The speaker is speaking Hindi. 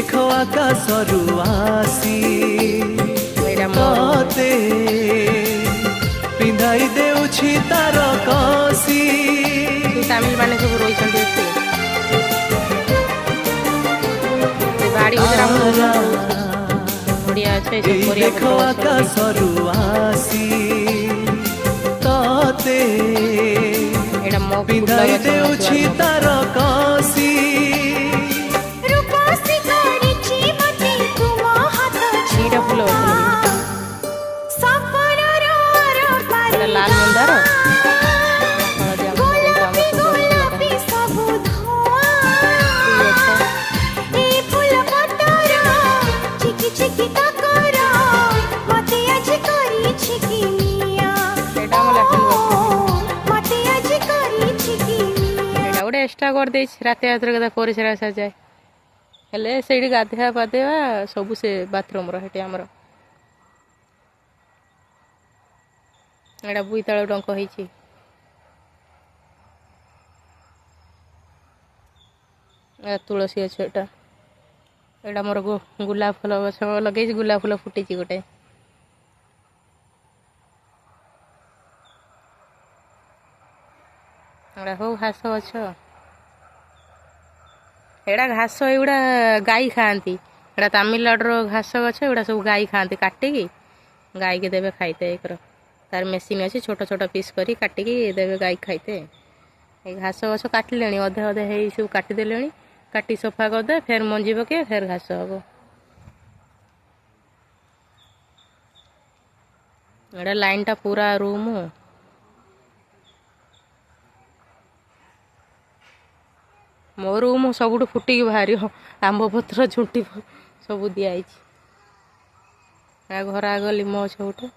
देखो आकाशरू आसी तोते पिंधाई देउछि तार कसी तमिल माने सब रोई बाड़ी बढ़िया अच्छे देखो आकाशरू आसी तोते पिंधाई देउछि तार कसी लाल मंदार गोटे एक्सट्रा कर दे रात रात परिश्रा जाए हेले से गाधेवा पाधेवा सब से बाथरूम रही आमर एटा बोईताल डंक होईची तुलसी गछ एटा मोर गुलाब फूल गछ लगे गुलाब फूल फुटी गोटे एटा हो घास गछ एड़ा घास एगुड़ा गाई खाती एड़ा तमिलनाडु घास गछ एगुड़ा सब गाई खाती काटिकी गाई के देवे खाइते एक तार मेसीन अच्छे छोट छोट पीस करी काटिकी देवे गाई खाइते ये घास गछ काटिले अधे अधे है सब काटिदेले काटी सफा करदे फेर मंजी पके फेर घास हम एड़ा लाइन टा पूरा रूम मो रूम सब फुटिकी बाहर आंब पत्र झुंटी सब दिखाई घर आग लिम गछ गोटे